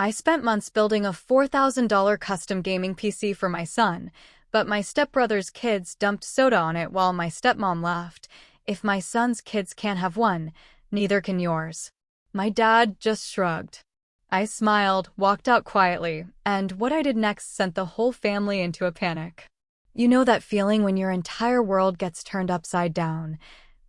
I spent months building a $4,000 custom gaming PC for my son, but my stepbrother's kids dumped soda on it while my stepmom laughed. If my son's kids can't have one, neither can yours. My dad just shrugged. I smiled, walked out quietly, and what I did next sent the whole family into a panic. You know that feeling when your entire world gets turned upside down,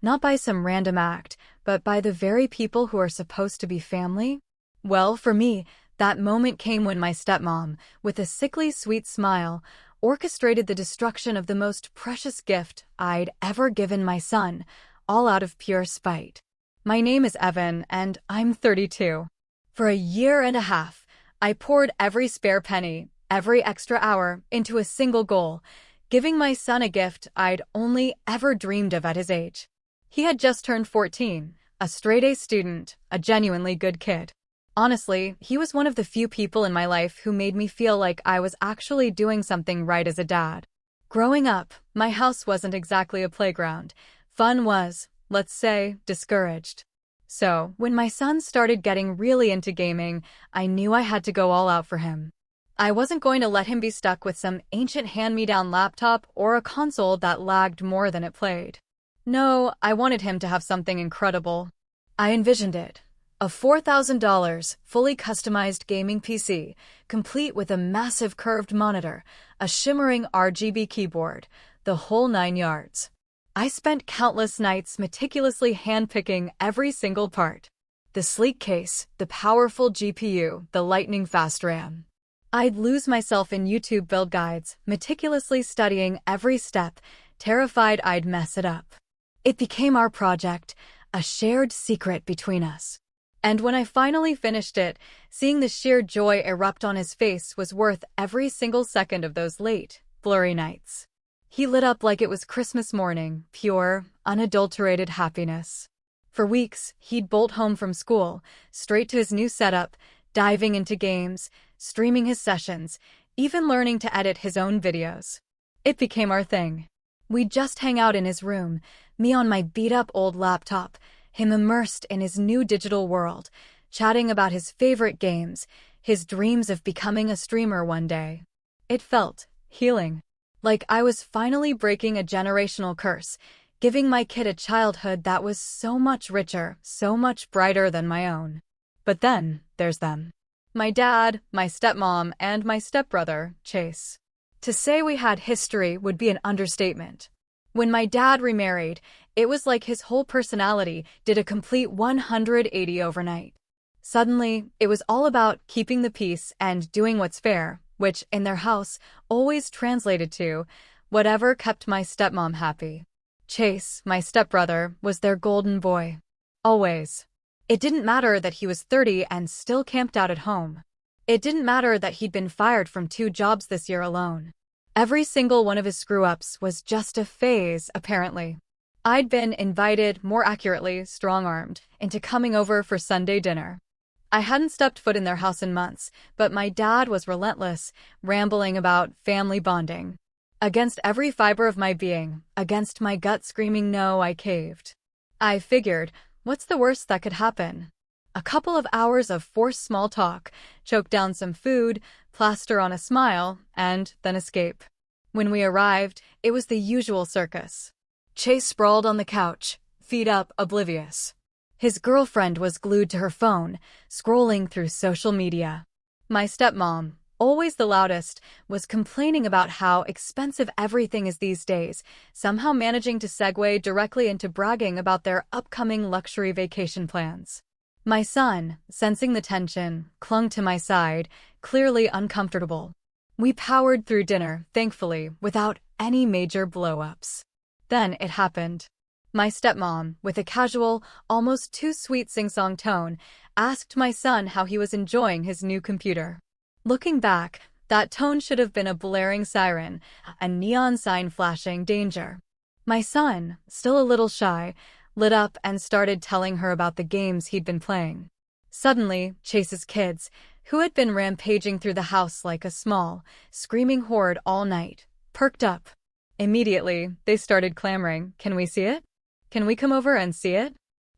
not by some random act, but by the very people who are supposed to be family? Well, for me, that moment came when my stepmom, with a sickly sweet smile, orchestrated the destruction of the most precious gift I'd ever given my son, all out of pure spite. My name is Evan, and I'm 32. For a year and a half, I poured every spare penny, every extra hour, into a single goal, giving my son a gift I'd only ever dreamed of at his age. He had just turned 14, a straight-A student, a genuinely good kid. Honestly, he was one of the few people in my life who made me feel like I was actually doing something right as a dad. Growing up, my house wasn't exactly a playground. Fun was, let's say, discouraged. So, when my son started getting really into gaming, I knew I had to go all out for him. I wasn't going to let him be stuck with some ancient hand-me-down laptop or a console that lagged more than it played. No, I wanted him to have something incredible. I envisioned it. A $4,000, fully customized gaming PC, complete with a massive curved monitor, a shimmering RGB keyboard, the whole 9 yards. I spent countless nights meticulously handpicking every single part. The sleek case, the powerful GPU, the lightning-fast RAM. I'd lose myself in YouTube build guides, meticulously studying every step, terrified I'd mess it up. It became our project, a shared secret between us. And when I finally finished it, seeing the sheer joy erupt on his face was worth every single second of those late, blurry nights. He lit up like it was Christmas morning, pure, unadulterated happiness. For weeks, he'd bolt home from school, straight to his new setup, diving into games, streaming his sessions, even learning to edit his own videos. It became our thing. We'd just hang out in his room, me on my beat-up old laptop, him immersed in his new digital world, chatting about his favorite games, his dreams of becoming a streamer one day. It felt healing, like I was finally breaking a generational curse, giving my kid a childhood that was so much richer, so much brighter than my own. But then, there's them. My dad, my stepmom, and my stepbrother, Chase. To say we had history would be an understatement. When my dad remarried, it was like his whole personality did a complete 180 overnight. Suddenly, it was all about keeping the peace and doing what's fair, which, in their house, always translated to whatever kept my stepmom happy. Chase, my stepbrother, was their golden boy. Always. It didn't matter that he was 30 and still camped out at home. It didn't matter that he'd been fired from 2 jobs this year alone. Every single one of his screw-ups was just a phase, apparently. I'd been invited, more accurately, strong-armed, into coming over for Sunday dinner. I hadn't stepped foot in their house in months, but my dad was relentless, rambling about family bonding. Against every fiber of my being, against my gut screaming no, I caved. I figured, what's the worst that could happen? A couple of hours of forced small talk, choke down some food, plaster on a smile, and then escape. When we arrived, it was the usual circus. Chase sprawled on the couch, feet up, oblivious. His girlfriend was glued to her phone, scrolling through social media. My stepmom, always the loudest, was complaining about how expensive everything is these days, somehow managing to segue directly into bragging about their upcoming luxury vacation plans. My son, sensing the tension, clung to my side, clearly uncomfortable. We powered through dinner, thankfully, without any major blow-ups. Then it happened. My stepmom, with a casual, almost too sweet sing-song tone, asked my son how he was enjoying his new computer. Looking back, that tone should have been a blaring siren, a neon sign flashing danger. My son, still a little shy, lit up and started telling her about the games he'd been playing. Suddenly, Chase's kids, who had been rampaging through the house like a small, screaming horde all night, perked up. Immediately, they started clamoring, "Can we see it? Can we come over and see it?"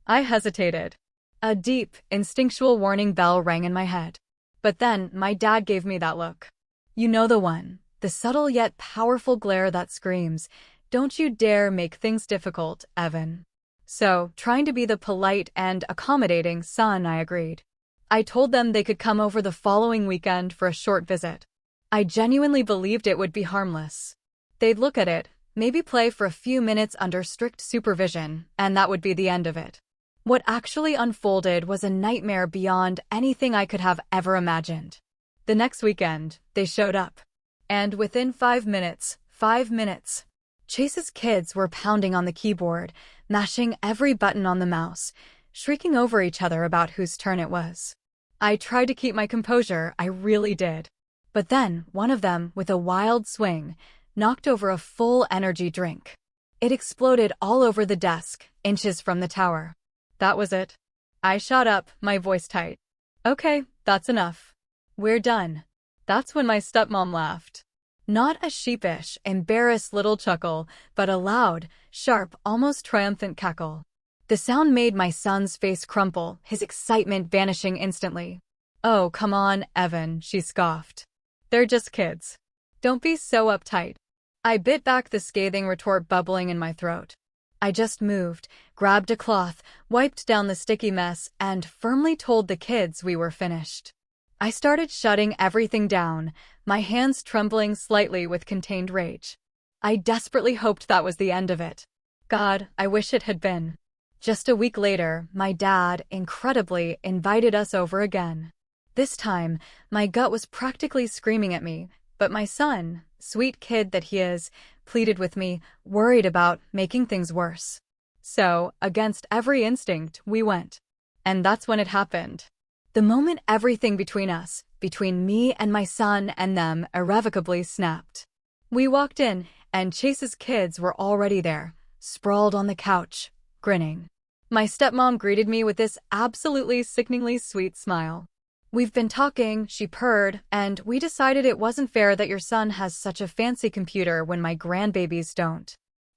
I hesitated. A deep, instinctual warning bell rang in my head. But then, my dad gave me that look. You know the one. The subtle yet powerful glare that screams, "Don't you dare make things difficult, Evan." So, trying to be the polite and accommodating son, I agreed. I told them they could come over the following weekend for a short visit. I genuinely believed it would be harmless. They'd look at it, maybe play for a few minutes under strict supervision, and that would be the end of it. What actually unfolded was a nightmare beyond anything I could have ever imagined. The next weekend, they showed up. And within 5 minutes, Chase's kids were pounding on the keyboard, mashing every button on the mouse, shrieking over each other about whose turn it was. I tried to keep my composure, I really did. But then, one of them, with a wild swing, knocked over a full energy drink. It exploded all over the desk, inches from the tower. That was it. I shot up, my voice tight. Okay, that's enough. We're done. That's when my stepmom laughed. Not a sheepish, embarrassed little chuckle, but a loud, sharp, almost triumphant cackle. The sound made my son's face crumple, his excitement vanishing instantly. "Oh, come on, Evan," she scoffed. "They're just kids. Don't be so uptight." I bit back the scathing retort bubbling in my throat. I just moved, grabbed a cloth, wiped down the sticky mess, and firmly told the kids we were finished. I started shutting everything down, my hands trembling slightly with contained rage. I desperately hoped that was the end of it. God, I wish it had been. Just a week later, my dad, incredibly, invited us over again. This time, my gut was practically screaming at me, but my son, sweet kid that he is, pleaded with me, worried about making things worse. So, against every instinct, we went. And that's when it happened. The moment everything between us, between me and my son and them, irrevocably snapped. We walked in, and Chase's kids were already there, sprawled on the couch, grinning. My stepmom greeted me with this absolutely sickeningly sweet smile. "We've been talking," she purred, "and we decided it wasn't fair that your son has such a fancy computer when my grandbabies don't."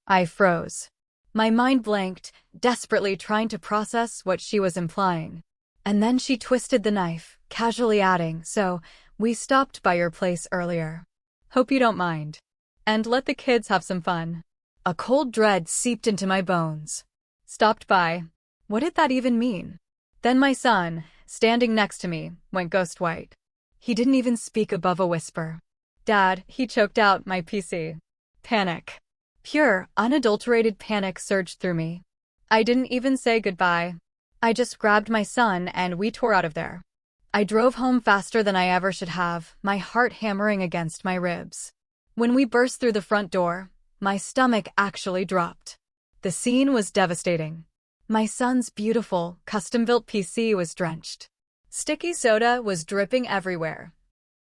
I froze. My mind blanked, desperately trying to process what she was implying. And then she twisted the knife, casually adding, "So, we stopped by your place earlier. Hope you don't mind. And let the kids have some fun." A cold dread seeped into my bones. Stopped by. What did that even mean? Then my son, standing next to me, went ghost white. He didn't even speak above a whisper. "Dad," he choked out, "my PC." Panic. Pure, unadulterated panic surged through me. I didn't even say goodbye. I just grabbed my son and we tore out of there. I drove home faster than I ever should have, my heart hammering against my ribs. When we burst through the front door, my stomach actually dropped. The scene was devastating. My son's beautiful, custom-built PC was drenched. Sticky soda was dripping everywhere,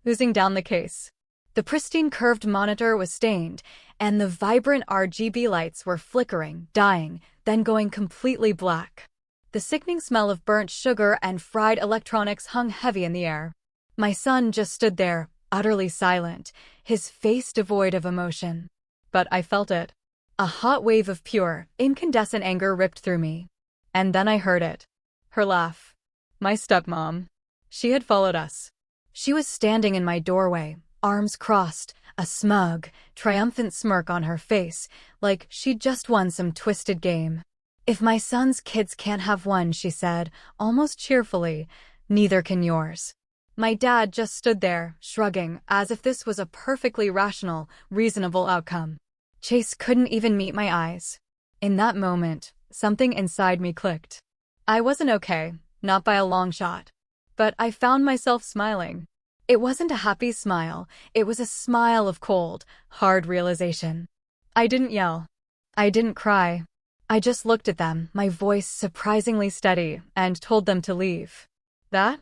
oozing down the case. The pristine curved monitor was stained, and the vibrant RGB lights were flickering, dying, then going completely black. The sickening smell of burnt sugar and fried electronics hung heavy in the air. My son just stood there, utterly silent, his face devoid of emotion. But I felt it. A hot wave of pure, incandescent anger ripped through me. And then I heard it. Her laugh. My stepmom. She had followed us. She was standing in my doorway, arms crossed, a smug, triumphant smirk on her face, like she'd just won some twisted game. "If my son's kids can't have one," she said, almost cheerfully, "neither can yours." My dad just stood there, shrugging, as if this was a perfectly rational, reasonable outcome. Chase couldn't even meet my eyes. In that moment, something inside me clicked. I wasn't okay, not by a long shot. But I found myself smiling. It wasn't a happy smile, it was a smile of cold, hard realization. I didn't yell. I didn't cry. I just looked at them, my voice surprisingly steady, and told them to leave. That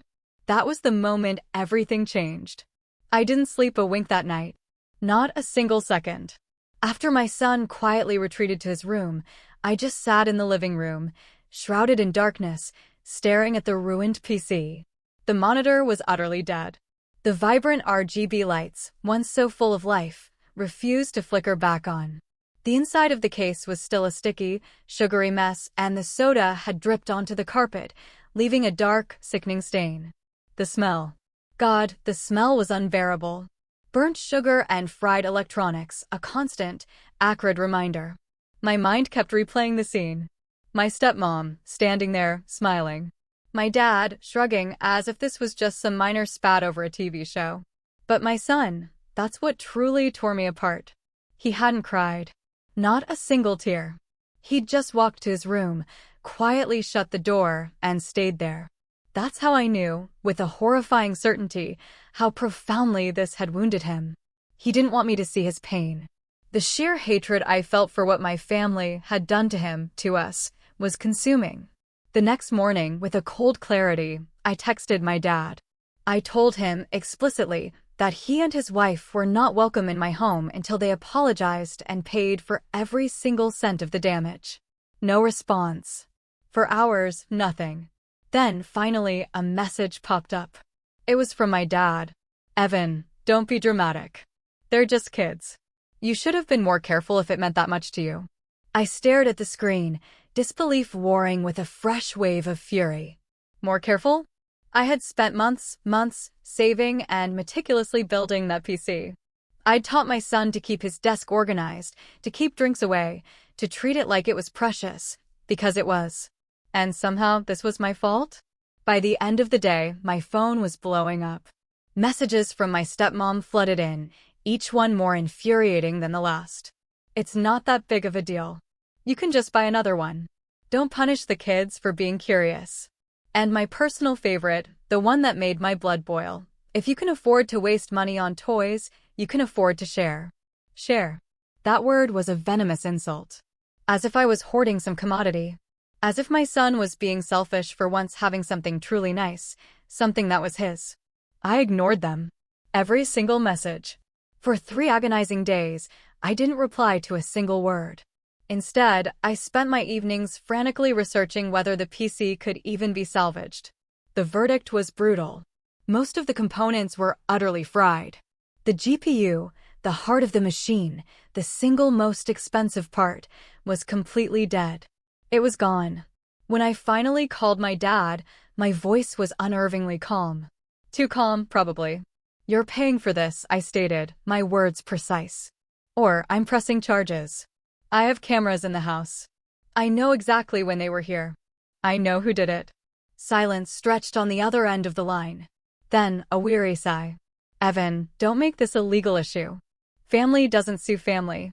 was the moment everything changed. I didn't sleep a wink that night. Not a single second. After my son quietly retreated to his room, I just sat in the living room, shrouded in darkness, staring at the ruined PC. The monitor was utterly dead. The vibrant RGB lights, once so full of life, refused to flicker back on. The inside of the case was still a sticky, sugary mess, and the soda had dripped onto the carpet, leaving a dark, sickening stain. The smell. God, the smell was unbearable. Burnt sugar and fried electronics, a constant, acrid reminder. My mind kept replaying the scene. My stepmom, standing there, smiling. My dad, shrugging as if this was just some minor spat over a TV show. But my son, that's what truly tore me apart. He hadn't cried. Not a single tear. He'd just walked to his room, quietly shut the door, and stayed there. That's how I knew, with a horrifying certainty, how profoundly this had wounded him. He didn't want me to see his pain. The sheer hatred I felt for what my family had done to him, to us, was consuming. The next morning, with a cold clarity, I texted my dad. I told him, explicitly, that he and his wife were not welcome in my home until they apologized and paid for every single cent of the damage. No response. For hours, nothing. Then, finally, a message popped up. It was from my dad. "Evan, don't be dramatic. They're just kids. You should have been more careful if it meant that much to you." I stared at the screen, disbelief warring with a fresh wave of fury. More careful? I had spent months, saving and meticulously building that PC. I'd taught my son to keep his desk organized, to keep drinks away, to treat it like it was precious, because it was. And somehow this was my fault? By the end of the day, my phone was blowing up. Messages from my stepmom flooded in, each one more infuriating than the last. "It's not that big of a deal. You can just buy another one. Don't punish the kids for being curious." And my personal favorite, the one that made my blood boil. "If you can afford to waste money on toys, you can afford to share." Share. That word was a venomous insult. As if I was hoarding some commodity. As if my son was being selfish for once having something truly nice, something that was his. I ignored them. Every single message. For 3 agonizing days, I didn't reply to a single word. Instead, I spent my evenings frantically researching whether the PC could even be salvaged. The verdict was brutal. Most of the components were utterly fried. The GPU, the heart of the machine, the single most expensive part, was completely dead. It was gone. When I finally called my dad, my voice was unnervingly calm. Too calm, probably. "You're paying for this," I stated, my words precise. "Or I'm pressing charges. I have cameras in the house. I know exactly when they were here. I know who did it." Silence stretched on the other end of the line. Then, a weary sigh. "Evan, don't make this a legal issue. Family doesn't sue family.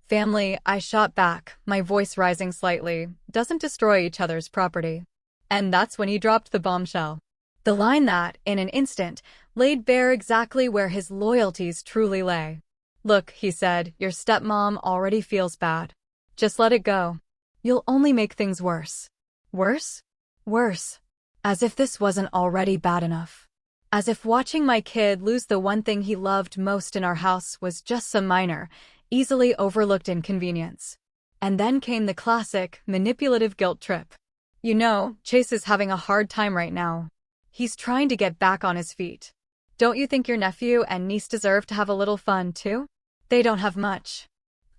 Family," I shot back, my voice rising slightly, "doesn't destroy each other's property." And that's when he dropped the bombshell. The line that, in an instant, laid bare exactly where his loyalties truly lay. "Look," he said, "your stepmom already feels bad. Just let it go. You'll only make things worse." Worse? Worse. As if this wasn't already bad enough. As if watching my kid lose the one thing he loved most in our house was just some minor, easily overlooked inconvenience. And then came the classic, manipulative guilt trip. "You know, Chase is having a hard time right now. He's trying to get back on his feet. Don't you think your nephew and niece deserve to have a little fun, too? They don't have much."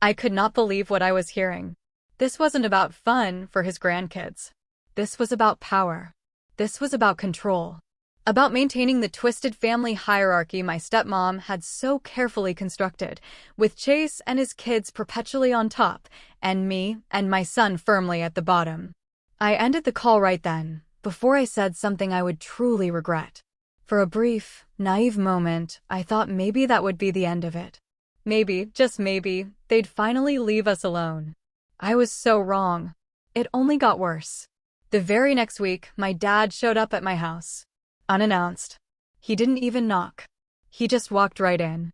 I could not believe what I was hearing. This wasn't about fun for his grandkids. This was about power. This was about control. About maintaining the twisted family hierarchy my stepmom had so carefully constructed, with Chase and his kids perpetually on top, and me and my son firmly at the bottom. I ended the call right then, before I said something I would truly regret. For a brief, naive moment, I thought maybe that would be the end of it. Maybe, just maybe, they'd finally leave us alone. I was so wrong. It only got worse. The very next week, my dad showed up at my house. Unannounced. He didn't even knock. He just walked right in.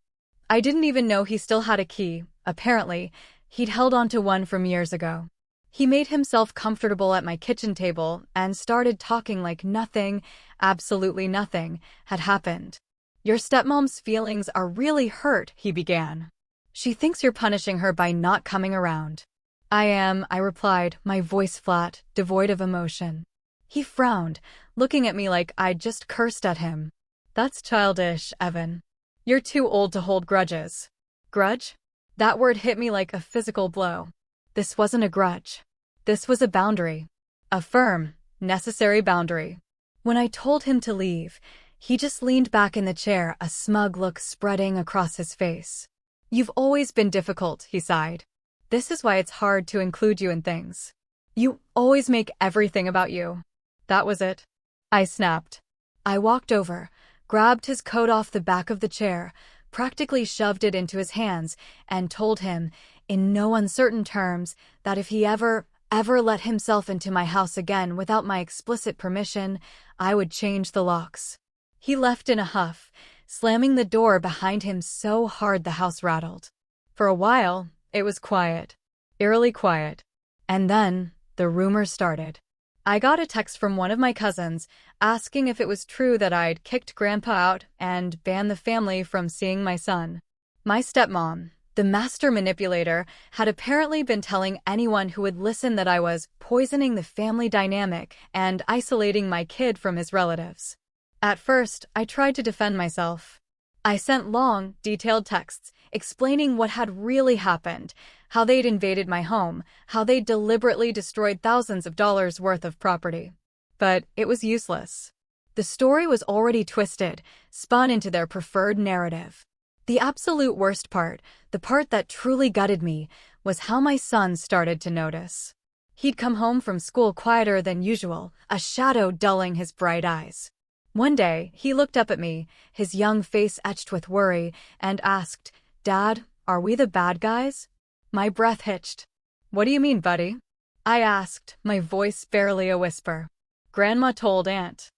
I didn't even know he still had a key. Apparently, he'd held onto one from years ago. He made himself comfortable at my kitchen table and started talking like nothing, absolutely nothing, had happened. "Your stepmom's feelings are really hurt," he began. "She thinks you're punishing her by not coming around." "I am," I replied, my voice flat, devoid of emotion. He frowned, looking at me like I'd just cursed at him. "That's childish, Evan. You're too old to hold grudges." Grudge? That word hit me like a physical blow. This wasn't a grudge. This was a boundary. A firm, necessary boundary. When I told him to leave, He just leaned back in the chair, a smug look spreading across his face. "You've always been difficult," he sighed. "This is why it's hard to include you in things. You always make everything about you." That was it. I snapped. I walked over, grabbed his coat off the back of the chair, practically shoved it into his hands, and told him, in no uncertain terms, that if he ever let himself into my house again without my explicit permission, I would change the locks. He left in a huff, slamming the door behind him so hard the house rattled. For a while, it was quiet. Eerily quiet. And then, the rumors started. I got a text from one of my cousins asking if it was true that I'd kicked Grandpa out and banned the family from seeing my son. My stepmom, the master manipulator, had apparently been telling anyone who would listen that I was poisoning the family dynamic and isolating my kid from his relatives. At first, I tried to defend myself. I sent long, detailed texts explaining what had really happened, how they'd invaded my home, how they'd deliberately destroyed thousands of dollars worth of property. But it was useless. The story was already twisted, spun into their preferred narrative. The absolute worst part, the part that truly gutted me, was how my son started to notice. He'd come home from school quieter than usual, a shadow dulling his bright eyes. One day, he looked up at me, his young face etched with worry, and asked, "Dad, are we the bad guys?" My breath hitched. "What do you mean, buddy?" I asked, my voice barely a whisper. "Grandma told Aunt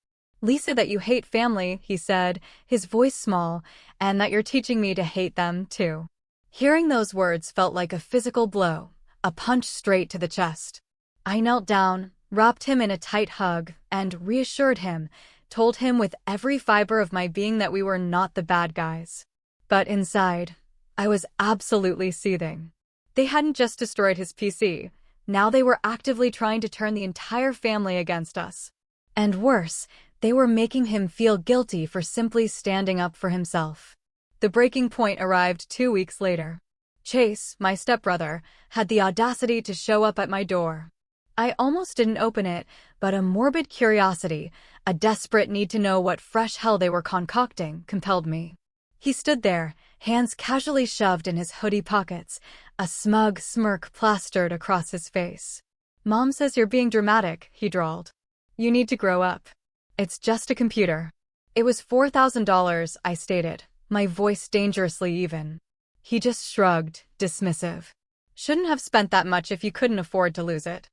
Lisa that you hate family," he said, his voice small, "and that you're teaching me to hate them, too." Hearing those words felt like a physical blow, a punch straight to the chest. I knelt down, wrapped him in a tight hug, and reassured him, told him with every fiber of my being that we were not the bad guys. But inside, I was absolutely seething. They hadn't just destroyed his PC. Now they were actively trying to turn the entire family against us. And worse, they were making him feel guilty for simply standing up for himself. The breaking point arrived 2 weeks later. Chase, my stepbrother, had the audacity to show up at my door. I almost didn't open it, but a morbid curiosity, a desperate need to know what fresh hell they were concocting, compelled me. He stood there, hands casually shoved in his hoodie pockets, a smug smirk plastered across his face. "Mom says you're being dramatic," he drawled. "You need to grow up. It's just a computer." "It was $4,000, I stated, my voice dangerously even. He just shrugged, dismissive. "Shouldn't have spent that much if you couldn't afford to lose it."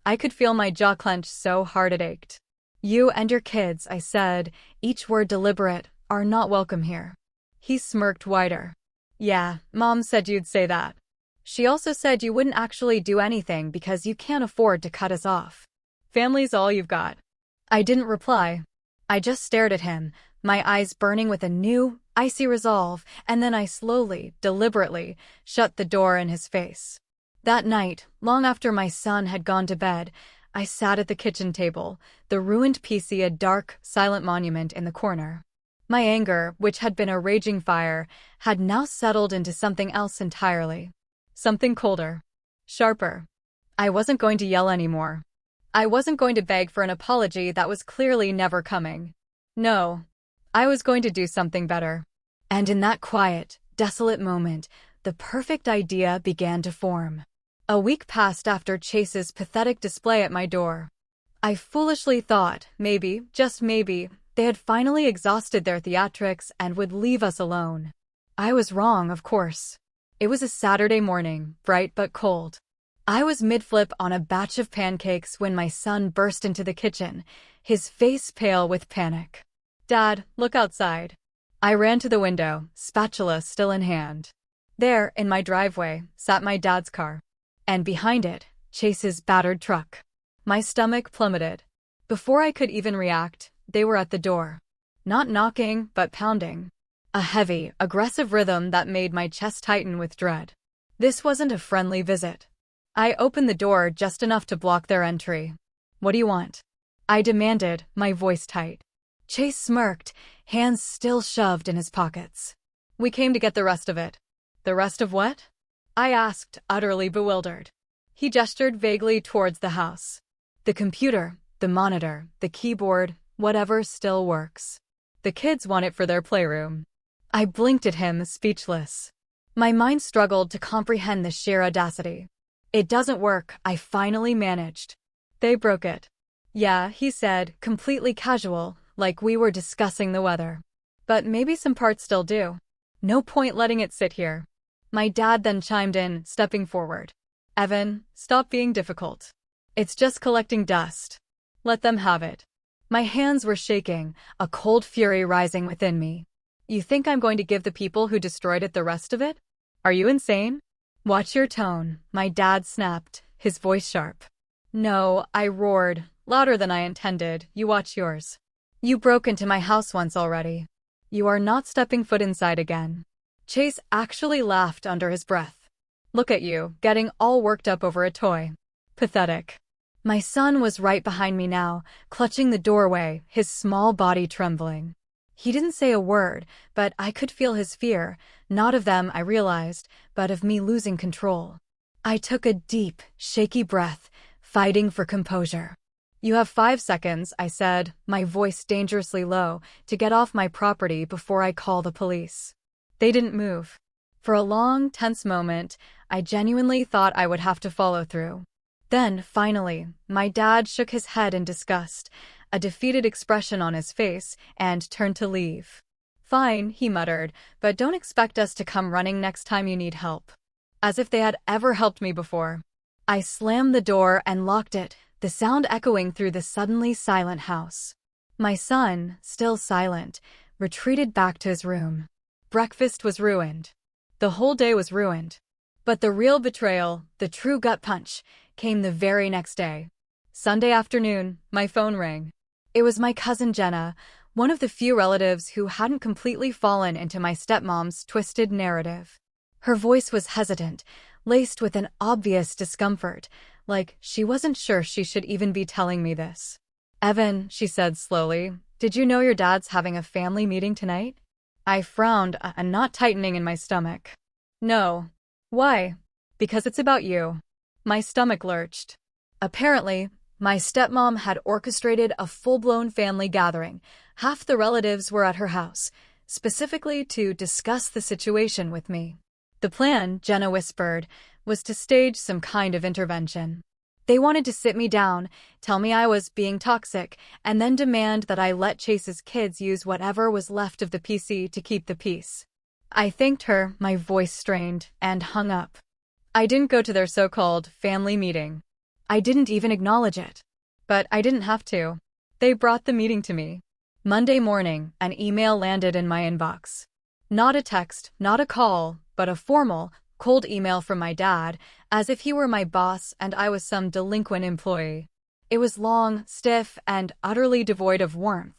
I could feel my jaw clench so hard it ached. "You and your kids," I said, each word deliberate, "are not welcome here." He smirked wider. "Yeah, Mom said you'd say that. She also said you wouldn't actually do anything because you can't afford to cut us off. Family's all you've got." I didn't reply. I just stared at him, my eyes burning with a new, icy resolve, and then I slowly, deliberately, shut the door in his face. That night, long after my son had gone to bed, I sat at the kitchen table, the ruined PC a dark, silent monument in the corner. My anger, which had been a raging fire, had now settled into something else entirely. Something colder. Sharper. I wasn't going to yell anymore. I wasn't going to beg for an apology that was clearly never coming. No. I was going to do something better. And in that quiet, desolate moment, the perfect idea began to form. A week passed after Chase's pathetic display at my door. I foolishly thought, maybe, just maybe, they had finally exhausted their theatrics and would leave us alone. I was wrong, of course. It was a Saturday morning, bright but cold. I was mid-flip on a batch of pancakes when my son burst into the kitchen, his face pale with panic. "Dad, look outside." I ran to the window, spatula still in hand. There, in my driveway, sat my dad's car. And behind it, Chase's battered truck. My stomach plummeted. Before I could even react, they were at the door. Not knocking, but pounding. A heavy, aggressive rhythm that made my chest tighten with dread. This wasn't a friendly visit. I opened the door just enough to block their entry. "What do you want?" I demanded, my voice tight. Chase smirked, hands still shoved in his pockets. "We came to get the rest of it." "The rest of what?" I asked, utterly bewildered. He gestured vaguely towards the house. "The computer, the monitor, the keyboard, whatever still works." The kids want it for their playroom. I blinked at him, speechless. My mind struggled to comprehend the sheer audacity. It doesn't work, I finally managed. They broke it. Yeah, he said, completely casual, like we were discussing the weather. But maybe some parts still do. No point letting it sit here. My dad then chimed in, stepping forward. Evan, stop being difficult. It's just collecting dust. Let them have it. My hands were shaking, a cold fury rising within me. You think I'm going to give the people who destroyed it the rest of it? Are you insane? Watch your tone, my dad snapped, his voice sharp. No, I roared, louder than I intended. You watch yours. You broke into my house once already. You are not stepping foot inside again. Chase actually laughed under his breath. Look at you, getting all worked up over a toy. Pathetic. My son was right behind me now, clutching the doorway, his small body trembling. He didn't say a word, but I could feel his fear, not of them, I realized, but of me losing control. I took a deep, shaky breath, fighting for composure. You have 5 seconds, I said, my voice dangerously low, to get off my property before I call the police. They didn't move. For a long, tense moment, I genuinely thought I would have to follow through. Then, finally, my dad shook his head in disgust, a defeated expression on his face, and turned to leave. Fine, he muttered, but don't expect us to come running next time you need help. As if they had ever helped me before. I slammed the door and locked it, the sound echoing through the suddenly silent house. My son, still silent, retreated back to his room. Breakfast was ruined. The whole day was ruined. But the real betrayal, the true gut punch, came the very next day. Sunday afternoon, my phone rang. It was my cousin Jenna, one of the few relatives who hadn't completely fallen into my stepmom's twisted narrative. Her voice was hesitant, laced with an obvious discomfort, like she wasn't sure she should even be telling me this. Evan, she said slowly, did you know your dad's having a family meeting tonight? I frowned, a knot tightening in my stomach. No. Why? Because it's about you. My stomach lurched. Apparently, my stepmom had orchestrated a full-blown family gathering. Half the relatives were at her house, specifically to discuss the situation with me. The plan, Jenna whispered, was to stage some kind of intervention. They wanted to sit me down, tell me I was being toxic, and then demand that I let Chase's kids use whatever was left of the PC to keep the peace. I thanked her, my voice strained, and hung up. I didn't go to their so-called family meeting. I didn't even acknowledge it. But I didn't have to. They brought the meeting to me. Monday morning, an email landed in my inbox. Not a text, not a call, but a formal, cold email from my dad, as if he were my boss and I was some delinquent employee. It was long, stiff, and utterly devoid of warmth.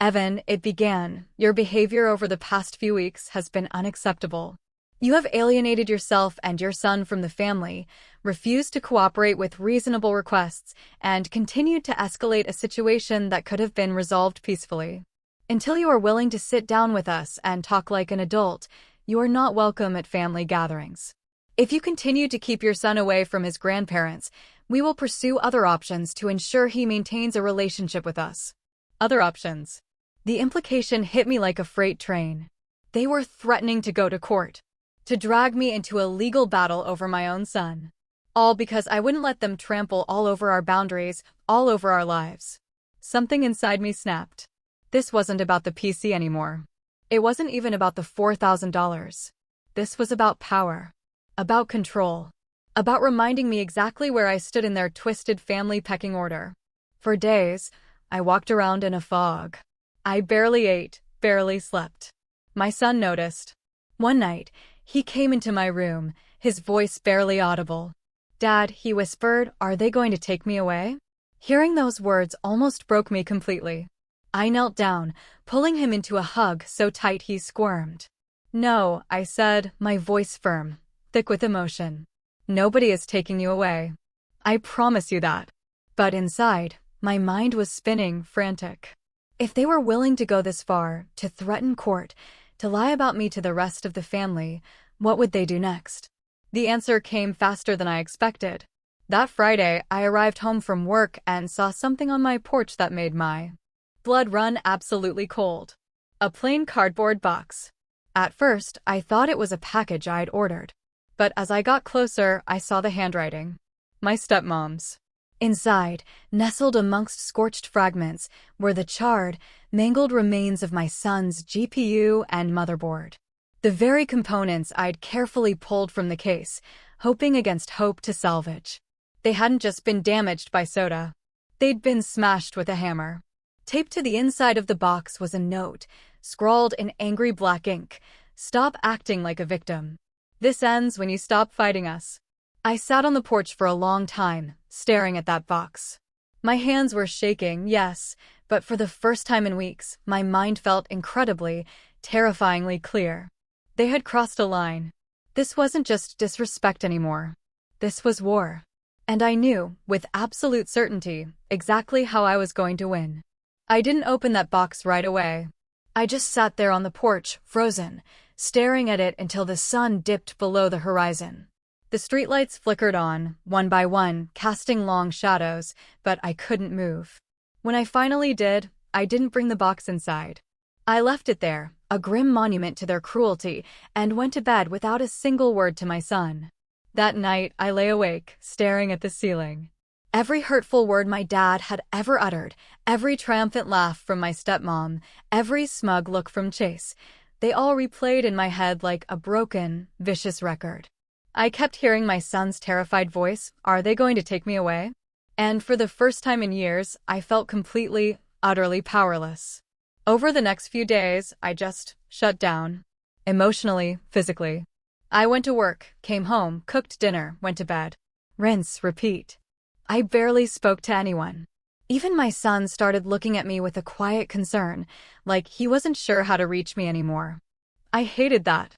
Evan, it began, your behavior over the past few weeks has been unacceptable. You have alienated yourself and your son from the family, refused to cooperate with reasonable requests, and continued to escalate a situation that could have been resolved peacefully. Until you are willing to sit down with us and talk like an adult, you are not welcome at family gatherings. If you continue to keep your son away from his grandparents, we will pursue other options to ensure he maintains a relationship with us. Other options. The implication hit me like a freight train. They were threatening to go to court, to drag me into a legal battle over my own son. All because I wouldn't let them trample all over our boundaries, all over our lives. Something inside me snapped. This wasn't about the PC anymore. It wasn't even about the $4,000. This was about power. About control. About reminding me exactly where I stood in their twisted family pecking order. For days, I walked around in a fog. I barely ate, barely slept. My son noticed. One night, he came into my room, his voice barely audible. Dad, he whispered, are they going to take me away? Hearing those words almost broke me completely. I knelt down, pulling him into a hug so tight he squirmed. No, I said, my voice firm, thick with emotion. Nobody is taking you away. I promise you that. But inside, my mind was spinning, frantic. If they were willing to go this far, to threaten court, to lie about me to the rest of the family, what would they do next? The answer came faster than I expected. That Friday, I arrived home from work and saw something on my porch that made my blood run absolutely cold. A plain cardboard box. At first, I thought it was a package I'd ordered. But as I got closer, I saw the handwriting. My stepmom's. Inside, nestled amongst scorched fragments, were the charred, mangled remains of my son's GPU and motherboard. The very components I'd carefully pulled from the case, hoping against hope to salvage. They hadn't just been damaged by soda. They'd been smashed with a hammer. Taped to the inside of the box was a note, scrawled in angry black ink. "Stop acting like a victim. This ends when you stop fighting us." I sat on the porch for a long time, staring at that box. My hands were shaking, yes, but for the first time in weeks, my mind felt incredibly, terrifyingly clear. They had crossed a line. This wasn't just disrespect anymore. This was war. And I knew, with absolute certainty, exactly how I was going to win. I didn't open that box right away. I just sat there on the porch, frozen, staring at it until the sun dipped below the horizon. The streetlights flickered on, one by one, casting long shadows, but I couldn't move. When I finally did, I didn't bring the box inside. I left it there, a grim monument to their cruelty, and went to bed without a single word to my son. That night, I lay awake, staring at the ceiling. Every hurtful word my dad had ever uttered, every triumphant laugh from my stepmom, every smug look from Chase, they all replayed in my head like a broken, vicious record. I kept hearing my son's terrified voice, "Are they going to take me away?" And for the first time in years, I felt completely, utterly powerless. Over the next few days, I just shut down. Emotionally, physically. I went to work, came home, cooked dinner, went to bed. Rinse, repeat. I barely spoke to anyone. Even my son started looking at me with a quiet concern, like he wasn't sure how to reach me anymore. I hated that.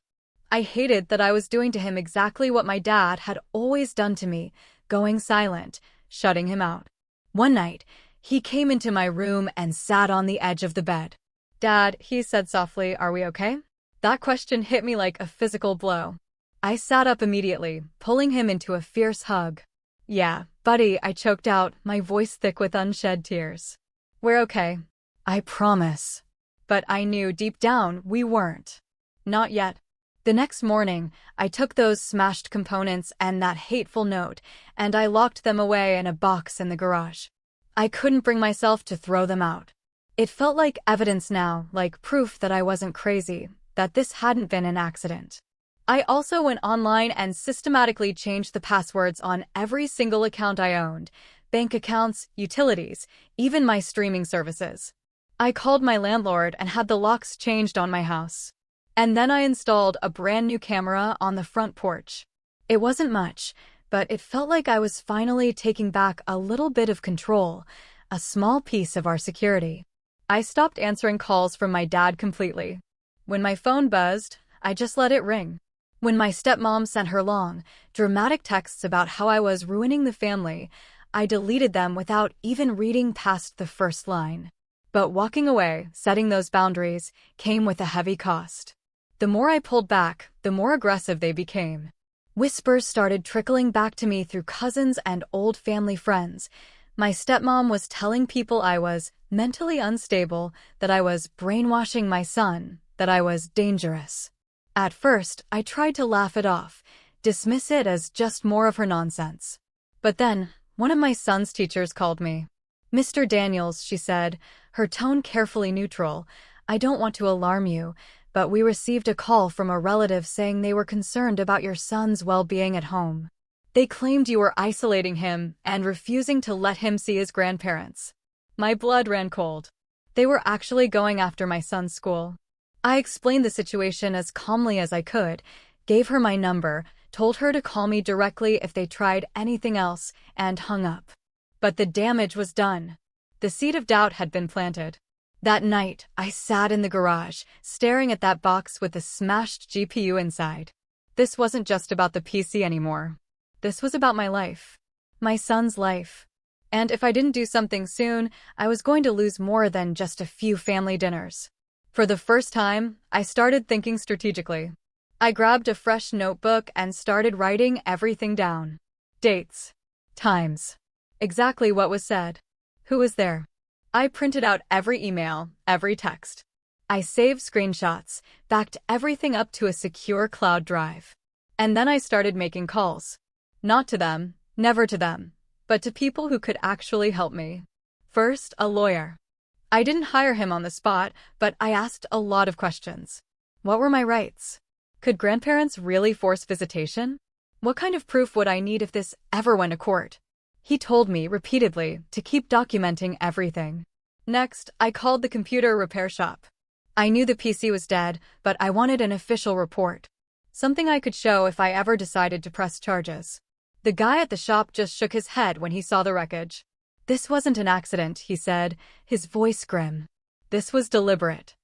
I hated that I was doing to him exactly what my dad had always done to me, going silent, shutting him out. One night, he came into my room and sat on the edge of the bed. "Dad," he said softly, "are we okay?" That question hit me like a physical blow. I sat up immediately, pulling him into a fierce hug. "Yeah, buddy," I choked out, my voice thick with unshed tears. "We're okay. I promise." But I knew deep down we weren't. Not yet. The next morning, I took those smashed components and that hateful note, and I locked them away in a box in the garage. I couldn't bring myself to throw them out. It felt like evidence now, like proof that I wasn't crazy, that this hadn't been an accident. I also went online and systematically changed the passwords on every single account I owned, bank accounts, utilities, even my streaming services. I called my landlord and had the locks changed on my house. And then I installed a brand new camera on the front porch. It wasn't much, but it felt like I was finally taking back a little bit of control, a small piece of our security. I stopped answering calls from my dad completely. When my phone buzzed, I just let it ring. When my stepmom sent her long, dramatic texts about how I was ruining the family, I deleted them without even reading past the first line. But walking away, setting those boundaries, came with a heavy cost. The more I pulled back, the more aggressive they became. Whispers started trickling back to me through cousins and old family friends. My stepmom was telling people I was mentally unstable, that I was brainwashing my son, that I was dangerous. At first, I tried to laugh it off, dismiss it as just more of her nonsense. But then, one of my son's teachers called me. "Mr. Daniels," she said, her tone carefully neutral, "I don't want to alarm you, but we received a call from a relative saying they were concerned about your son's well-being at home. They claimed you were isolating him and refusing to let him see his grandparents." My blood ran cold. They were actually going after my son's school. I explained the situation as calmly as I could, gave her my number, told her to call me directly if they tried anything else, and hung up. But the damage was done. The seed of doubt had been planted. That night, I sat in the garage, staring at that box with the smashed GPU inside. This wasn't just about the PC anymore. This was about my life. My son's life. And if I didn't do something soon, I was going to lose more than just a few family dinners. For the first time, I started thinking strategically. I grabbed a fresh notebook and started writing everything down. Dates. Times. Exactly what was said. Who was there. I printed out every email, every text. I saved screenshots, backed everything up to a secure cloud drive. And then I started making calls. Not to them, never to them, but to people who could actually help me. First, a lawyer. I didn't hire him on the spot, but I asked a lot of questions. What were my rights? Could grandparents really force visitation? What kind of proof would I need if this ever went to court? He told me repeatedly to keep documenting everything. Next, I called the computer repair shop. I knew the PC was dead, but I wanted an official report. Something I could show if I ever decided to press charges. The guy at the shop just shook his head when he saw the wreckage. This wasn't an accident, he said, his voice grim. This was deliberate.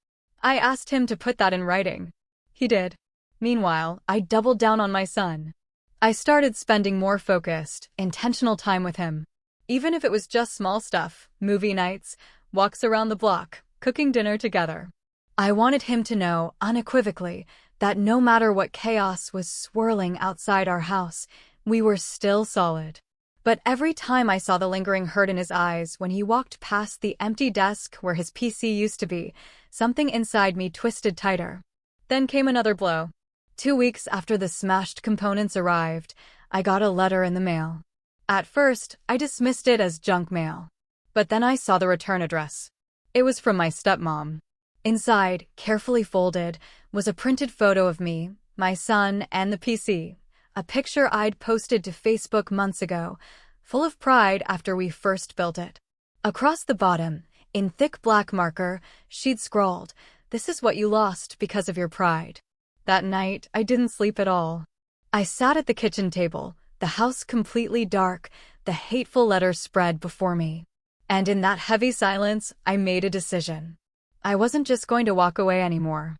I asked him to put that in writing. He did. Meanwhile, I doubled down on my son. I started spending more focused, intentional time with him. Even if it was just small stuff, movie nights, walks around the block, cooking dinner together. I wanted him to know, unequivocally, that no matter what chaos was swirling outside our house, we were still solid. But every time I saw the lingering hurt in his eyes when he walked past the empty desk where his PC used to be, something inside me twisted tighter. Then came another blow. 2 weeks after the smashed components arrived, I got a letter in the mail. At first, I dismissed it as junk mail. But then I saw the return address. It was from my stepmom. Inside, carefully folded, was a printed photo of me, my son, and the PC. A picture I'd posted to Facebook months ago, full of pride after we first built it. Across the bottom, in thick black marker, she'd scrawled, "This is what you lost because of your pride." That night, I didn't sleep at all. I sat at the kitchen table, the house completely dark, the hateful letter spread before me. And in that heavy silence, I made a decision. I wasn't just going to walk away anymore.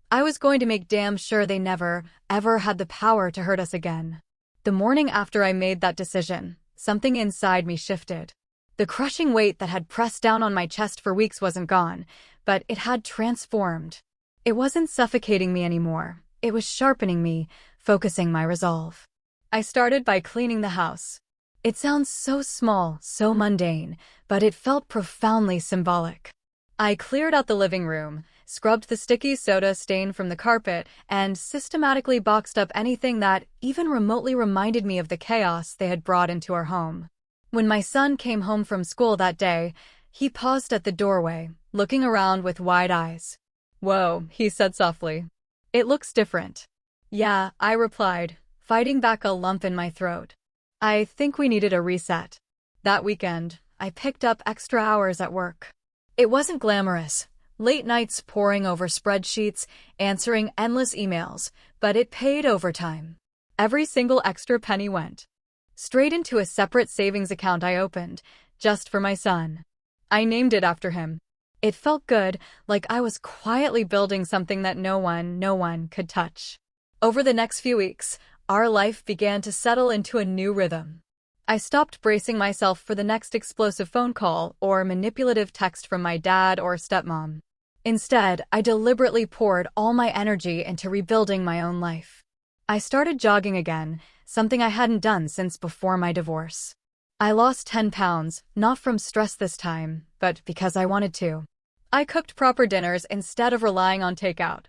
I was going to make damn sure they never, ever had the power to hurt us again. The morning after I made that decision, something inside me shifted. The crushing weight that had pressed down on my chest for weeks wasn't gone, but it had transformed. It wasn't suffocating me anymore. It was sharpening me, focusing my resolve. I started by cleaning the house. It sounds so small, so mundane, but it felt profoundly symbolic. I cleared out the living room, scrubbed the sticky soda stain from the carpet, and systematically boxed up anything that even remotely reminded me of the chaos they had brought into our home. When my son came home from school that day, he paused at the doorway, looking around with wide eyes. "Whoa," he said softly. "It looks different." "Yeah," I replied, fighting back a lump in my throat. I think we needed a reset. That weekend, I picked up extra hours at work. It wasn't glamorous, late nights poring over spreadsheets, answering endless emails, but it paid overtime. Every single extra penny went straight into a separate savings account I opened, just for my son. I named it after him. It felt good, like I was quietly building something that no one could touch. Over the next few weeks, our life began to settle into a new rhythm. I stopped bracing myself for the next explosive phone call or manipulative text from my dad or stepmom. Instead, I deliberately poured all my energy into rebuilding my own life. I started jogging again, something I hadn't done since before my divorce. I lost 10 pounds, not from stress this time, but because I wanted to. I cooked proper dinners instead of relying on takeout.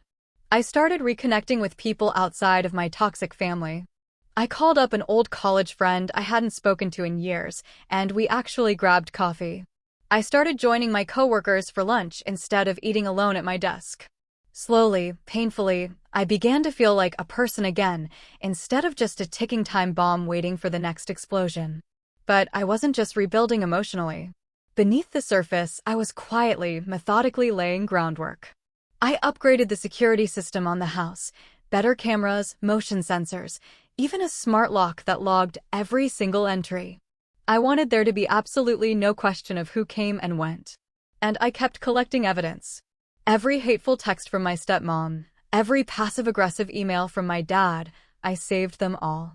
I started reconnecting with people outside of my toxic family. I called up an old college friend I hadn't spoken to in years, and we actually grabbed coffee. I started joining my coworkers for lunch instead of eating alone at my desk. Slowly, painfully, I began to feel like a person again, instead of just a ticking time bomb waiting for the next explosion. But I wasn't just rebuilding emotionally. Beneath the surface, I was quietly, methodically laying groundwork. I upgraded the security system on the house, better cameras, motion sensors, even a smart lock that logged every single entry. I wanted there to be absolutely no question of who came and went. And I kept collecting evidence. Every hateful text from my stepmom, every passive-aggressive email from my dad, I saved them all.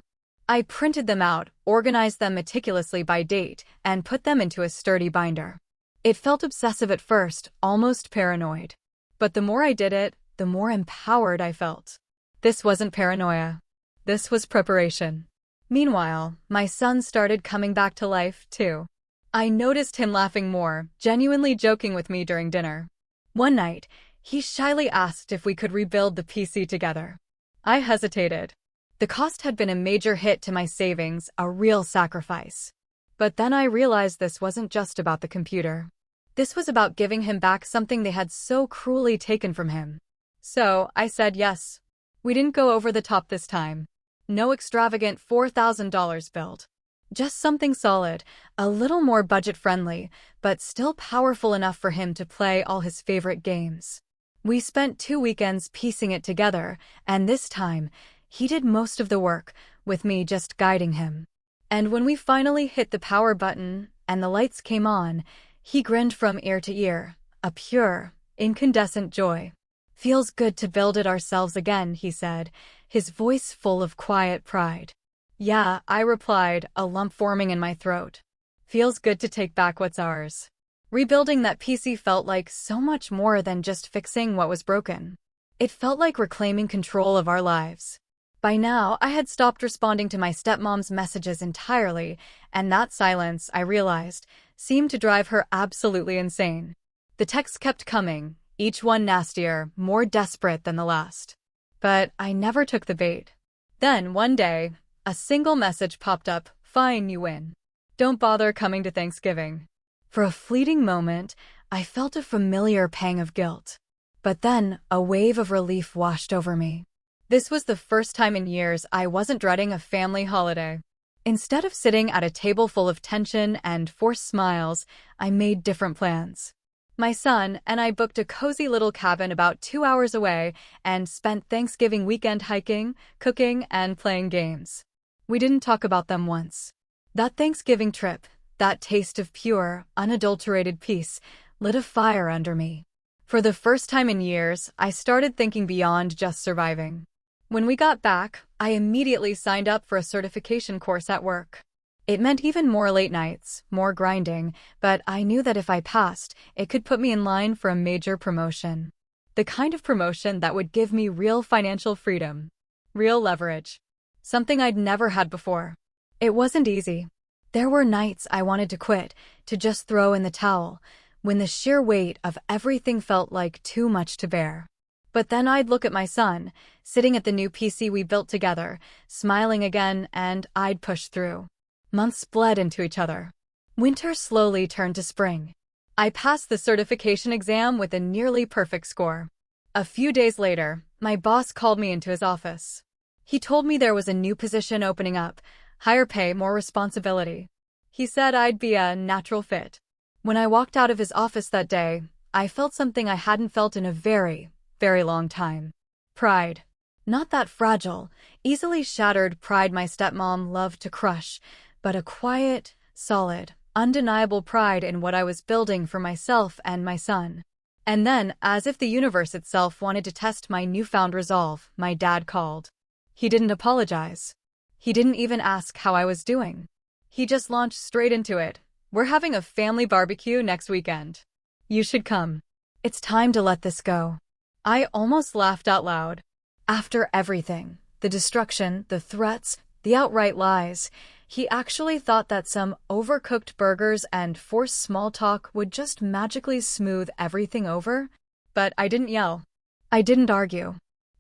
I printed them out, organized them meticulously by date, and put them into a sturdy binder. It felt obsessive at first, almost paranoid. But the more I did it, the more empowered I felt. This wasn't paranoia. This was preparation. Meanwhile, my son started coming back to life, too. I noticed him laughing more, genuinely joking with me during dinner. One night, He shyly asked if we could rebuild the PC together. I hesitated. The cost had been a major hit to my savings, a real sacrifice. But then I realized this wasn't just about the computer. This was about giving him back something they had so cruelly taken from him. So, I said yes. We didn't go over the top this time. No extravagant $4,000 build. Just something solid, a little more budget-friendly, but still powerful enough for him to play all his favorite games. We spent 2 weekends piecing it together, and this time, he did most of the work, with me just guiding him. And when we finally hit the power button and the lights came on, he grinned from ear to ear, a pure, incandescent joy. "Feels good to build it ourselves again," he said, his voice full of quiet pride. "Yeah," I replied, a lump forming in my throat. "Feels good to take back what's ours." Rebuilding that PC felt like so much more than just fixing what was broken. It felt like reclaiming control of our lives. By now, I had stopped responding to my stepmom's messages entirely, and that silence, I realized, seemed to drive her absolutely insane. The texts kept coming, each one nastier, more desperate than the last. But I never took the bait. Then, one day, a single message popped up, "Fine, you win. Don't bother coming to Thanksgiving." For a fleeting moment, I felt a familiar pang of guilt. But then, a wave of relief washed over me. This was the first time in years I wasn't dreading a family holiday. Instead of sitting at a table full of tension and forced smiles, I made different plans. My son and I booked a cozy little cabin about 2 hours away and spent Thanksgiving weekend hiking, cooking, and playing games. We didn't talk about them once. That Thanksgiving trip, that taste of pure, unadulterated peace, lit a fire under me. For the first time in years, I started thinking beyond just surviving. When we got back, I immediately signed up for a certification course at work. It meant even more late nights, more grinding, but I knew that if I passed, it could put me in line for a major promotion. The kind of promotion that would give me real financial freedom. Real leverage. Something I'd never had before. It wasn't easy. There were nights I wanted to quit, to just throw in the towel, when the sheer weight of everything felt like too much to bear. But then I'd look at my son, sitting at the new PC we built together, smiling again, and I'd push through. Months bled into each other. Winter slowly turned to spring. I passed the certification exam with a nearly perfect score. A few days later, my boss called me into his office. He told me there was a new position opening up, higher pay, more responsibility. He said I'd be a natural fit. When I walked out of his office that day, I felt something I hadn't felt in a very, very long time. Pride. Not that fragile, easily shattered pride my stepmom loved to crush, but a quiet, solid, undeniable pride in what I was building for myself and my son. And then, as if the universe itself wanted to test my newfound resolve, my dad called. He didn't apologize. He didn't even ask how I was doing. He just launched straight into it. "We're having a family barbecue next weekend. You should come. It's time to let this go." I almost laughed out loud. After everything, the destruction, the threats, the outright lies, he actually thought that some overcooked burgers and forced small talk would just magically smooth everything over? But I didn't yell. I didn't argue.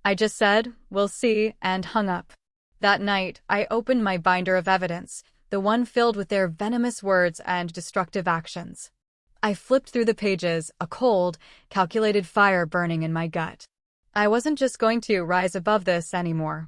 I just said, "We'll see," and hung up. That night, I opened my binder of evidence, the one filled with their venomous words and destructive actions. I flipped through the pages, a cold, calculated fire burning in my gut. I wasn't just going to rise above this anymore.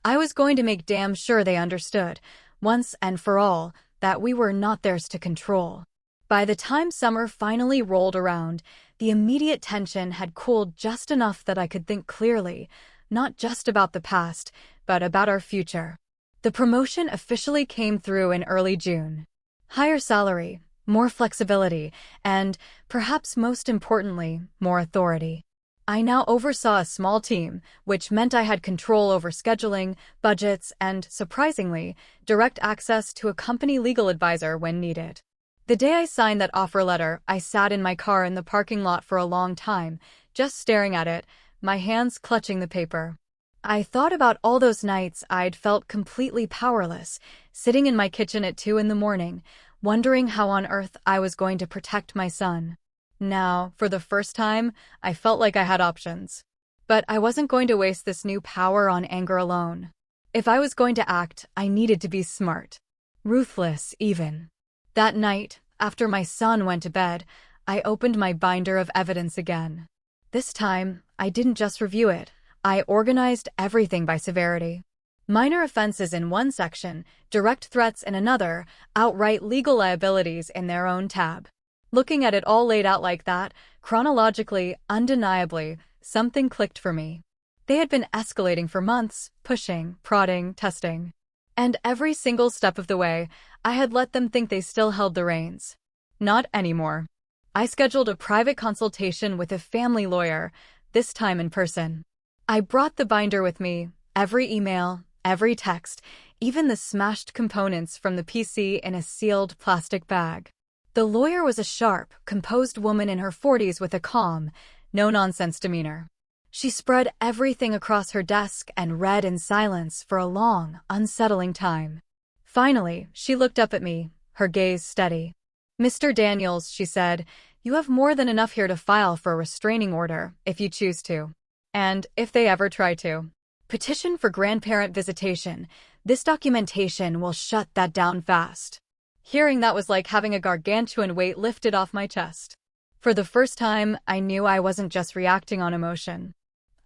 I was going to make damn sure they understood, once and for all, that we were not theirs to control. By the time summer finally rolled around, the immediate tension had cooled just enough that I could think clearly, not just about the past, but about our future. The promotion officially came through in early June. Higher salary, more flexibility, and, perhaps most importantly, more authority. I now oversaw a small team, which meant I had control over scheduling, budgets, and, surprisingly, direct access to a company legal advisor when needed. The day I signed that offer letter, I sat in my car in the parking lot for a long time, just staring at it, my hands clutching the paper. I thought about all those nights I'd felt completely powerless, sitting in my kitchen at 2 in the morning, wondering how on earth I was going to protect my son. Now, for the first time, I felt like I had options. But I wasn't going to waste this new power on anger alone. If I was going to act, I needed to be smart. Ruthless, even. That night, after my son went to bed, I opened my binder of evidence again. This time, I didn't just review it. I organized everything by severity. Minor offenses in one section, direct threats in another, outright legal liabilities in their own tab. Looking at it all laid out like that, chronologically, undeniably, something clicked for me. They had been escalating for months, pushing, prodding, testing. And every single step of the way, I had let them think they still held the reins. Not anymore. I scheduled a private consultation with a family lawyer, this time in person. I brought the binder with me, every email, every text, even the smashed components from the PC in a sealed plastic bag. The lawyer was a sharp, composed woman in her 40s with a calm, no-nonsense demeanor. She spread everything across her desk and read in silence for a long, unsettling time. Finally, she looked up at me, her gaze steady. "Mr. Daniels," she said, "you have more than enough here to file for a restraining order, if you choose to. And if they ever try to. Petition for grandparent visitation. This documentation will shut that down fast." Hearing that was like having a gargantuan weight lifted off my chest. For the first time, I knew I wasn't just reacting on emotion.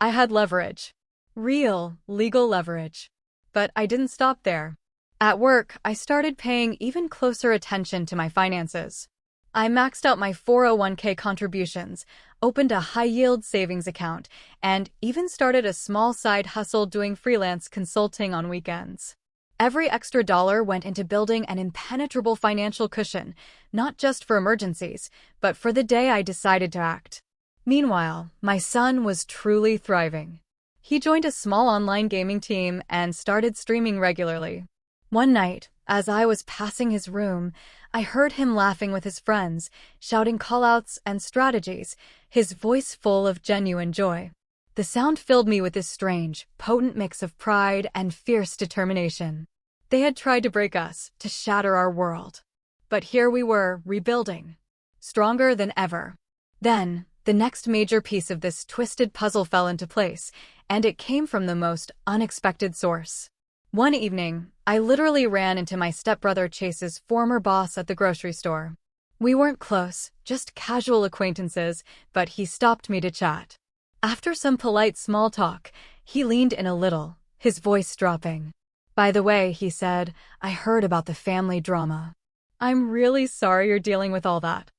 I had leverage. Real, legal leverage. But I didn't stop there. At work, I started paying even closer attention to my finances. I maxed out my 401k contributions, opened a high-yield savings account, and even started a small side hustle doing freelance consulting on weekends. Every extra dollar went into building an impenetrable financial cushion, not just for emergencies, but for the day I decided to act. Meanwhile, my son was truly thriving. He joined a small online gaming team and started streaming regularly. One night, as I was passing his room, I heard him laughing with his friends, shouting callouts and strategies, his voice full of genuine joy. The sound filled me with this strange, potent mix of pride and fierce determination. They had tried to break us, to shatter our world. But here we were, rebuilding. Stronger than ever. Then, the next major piece of this twisted puzzle fell into place, and it came from the most unexpected source. One evening, I literally ran into my stepbrother Chase's former boss at the grocery store. We weren't close, just casual acquaintances, but he stopped me to chat. After some polite small talk, he leaned in a little, his voice dropping. "By the way," he said, "I heard about the family drama. I'm really sorry you're dealing with all that."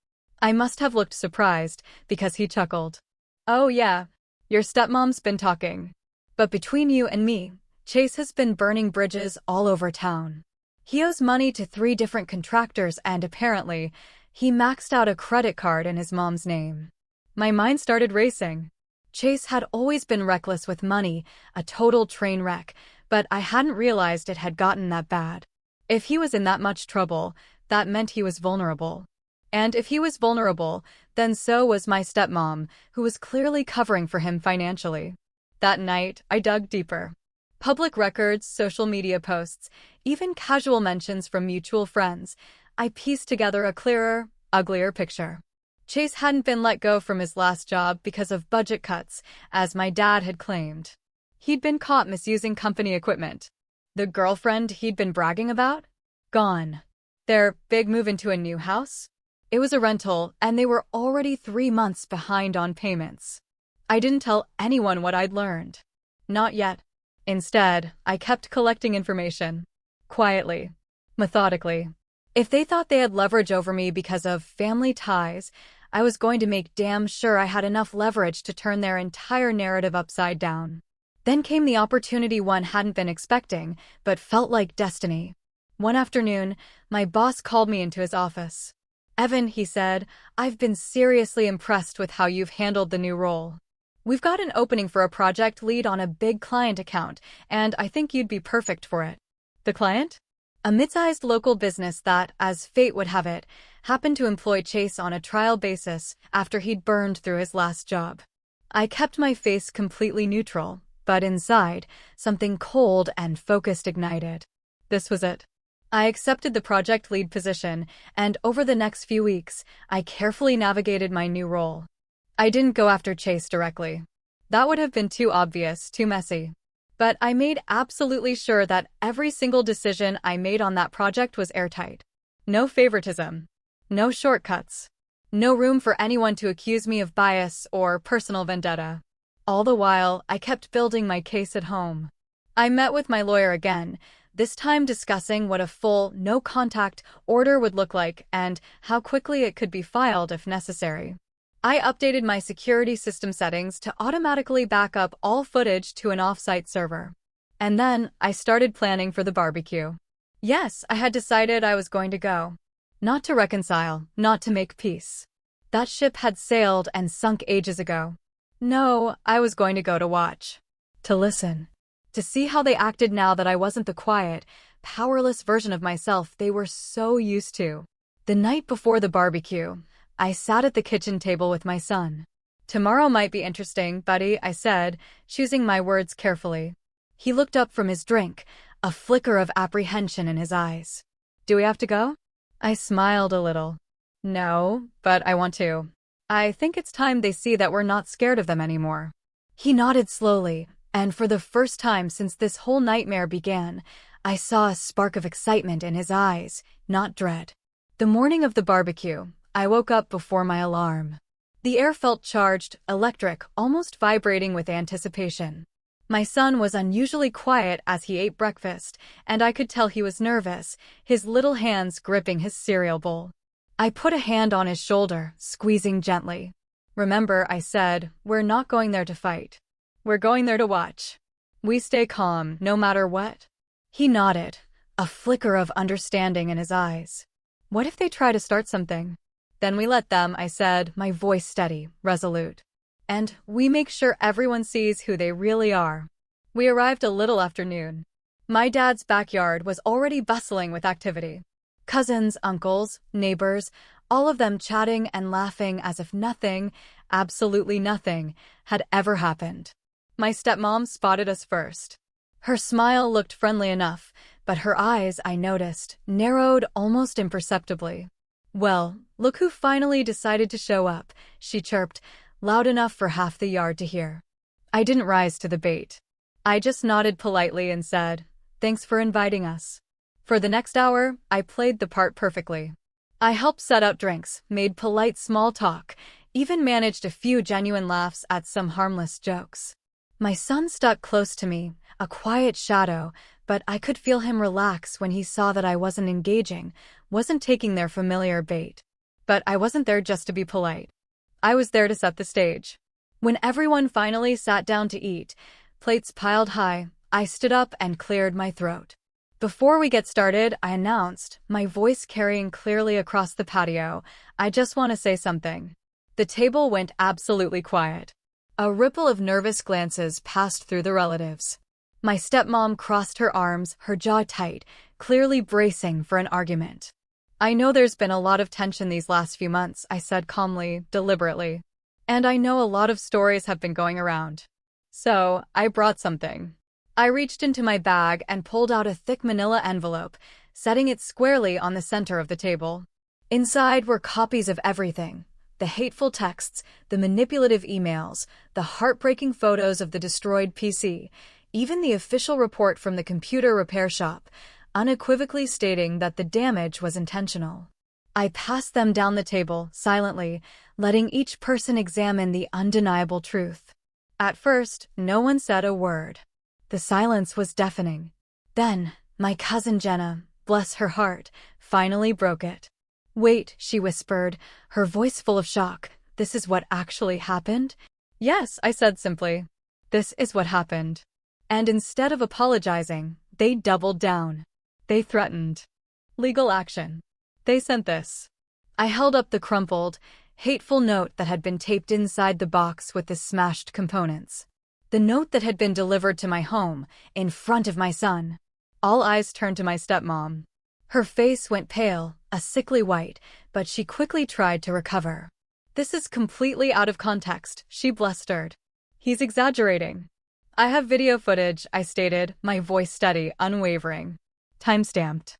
I must have looked surprised, because he chuckled. "Oh yeah, your stepmom's been talking. But between you and me, Chase has been burning bridges all over town. He owes money to 3 different contractors and apparently, he maxed out a credit card in his mom's name." My mind started racing. Chase had always been reckless with money, a total train wreck, but I hadn't realized it had gotten that bad. If he was in that much trouble, that meant he was vulnerable. And if he was vulnerable, then so was my stepmom, who was clearly covering for him financially. That night, I dug deeper. Public records, social media posts, even casual mentions from mutual friends. I pieced together a clearer, uglier picture. Chase hadn't been let go from his last job because of budget cuts, as my dad had claimed. He'd been caught misusing company equipment. The girlfriend he'd been bragging about? Gone. Their big move into a new house? It was a rental, and they were already 3 months behind on payments. I didn't tell anyone what I'd learned. Not yet. Instead, I kept collecting information. Quietly. Methodically. If they thought they had leverage over me because of family ties, I was going to make damn sure I had enough leverage to turn their entire narrative upside down. Then came the opportunity one hadn't been expecting, but felt like destiny. One afternoon, my boss called me into his office. "Evan," he said, "I've been seriously impressed with how you've handled the new role. We've got an opening for a project lead on a big client account, and I think you'd be perfect for it." The client? A mid-sized local business that, as fate would have it, happened to employ Chase on a trial basis after he'd burned through his last job. I kept my face completely neutral, but inside, something cold and focused ignited. This was it. I accepted the project lead position, and over the next few weeks, I carefully navigated my new role. I didn't go after Chase directly. That would have been too obvious, too messy. But I made absolutely sure that every single decision I made on that project was airtight. No favoritism. No shortcuts. No room for anyone to accuse me of bias or personal vendetta. All the while, I kept building my case at home. I met with my lawyer again, this time discussing what a full, no-contact order would look like and how quickly it could be filed if necessary. I updated my security system settings to automatically back up all footage to an off-site server. And then I started planning for the barbecue. Yes, I had decided I was going to go. Not to reconcile, not to make peace. That ship had sailed and sunk ages ago. No, I was going to go to watch. To listen. To see how they acted now that I wasn't the quiet, powerless version of myself they were so used to. The night before the barbecue, I sat at the kitchen table with my son. "Tomorrow might be interesting, buddy," I said, choosing my words carefully. He looked up from his drink, a flicker of apprehension in his eyes. "Do we have to go?" I smiled a little. "No, but I want to. I think it's time they see that we're not scared of them anymore." He nodded slowly, and for the first time since this whole nightmare began, I saw a spark of excitement in his eyes, not dread. The morning of the barbecue, I woke up before my alarm. The air felt charged, electric, almost vibrating with anticipation. My son was unusually quiet as he ate breakfast, and I could tell he was nervous, his little hands gripping his cereal bowl. I put a hand on his shoulder, squeezing gently. "Remember," I said, "we're not going there to fight. We're going there to watch. We stay calm, no matter what." He nodded, a flicker of understanding in his eyes. "What if they try to start something?" "Then we let them," I said, my voice steady, resolute. "And we make sure everyone sees who they really are." We arrived a little after noon. My dad's backyard was already bustling with activity. Cousins, uncles, neighbors, all of them chatting and laughing as if nothing, absolutely nothing, had ever happened. My stepmom spotted us first. Her smile looked friendly enough, but her eyes, I noticed, narrowed almost imperceptibly. "Well, look who finally decided to show up," she chirped, loud enough for half the yard to hear. I didn't rise to the bait. I just nodded politely and said, "Thanks for inviting us." For the next hour, I played the part perfectly. I helped set out drinks, made polite small talk, even managed a few genuine laughs at some harmless jokes. My son stuck close to me, a quiet shadow, but I could feel him relax when he saw that I wasn't engaging, wasn't taking their familiar bait. But I wasn't there just to be polite. I was there to set the stage. When everyone finally sat down to eat, plates piled high, I stood up and cleared my throat. "Before we get started," I announced, my voice carrying clearly across the patio, "I just want to say something." The table went absolutely quiet. A ripple of nervous glances passed through the relatives. My stepmom crossed her arms, her jaw tight, clearly bracing for an argument. "I know there's been a lot of tension these last few months," I said calmly, deliberately. "And I know a lot of stories have been going around. So, I brought something." I reached into my bag and pulled out a thick manila envelope, setting it squarely on the center of the table. Inside were copies of everything. The hateful texts, the manipulative emails, the heartbreaking photos of the destroyed PC, even the official report from the computer repair shop, unequivocally stating that the damage was intentional. I passed them down the table, silently, letting each person examine the undeniable truth. At first, no one said a word. The silence was deafening. Then, my cousin Jenna, bless her heart, finally broke it. "Wait," she whispered, her voice full of shock. "This is what actually happened?" "Yes," I said simply. "This is what happened." And instead of apologizing, they doubled down. They threatened legal action. They sent this. I held up the crumpled, hateful note that had been taped inside the box with the smashed components. The note that had been delivered to my home, in front of my son. All eyes turned to my stepmom. Her face went pale, a sickly white, but she quickly tried to recover. "This is completely out of context," she blustered. "He's exaggerating." "I have video footage," I stated, my voice steady, unwavering. Timestamped.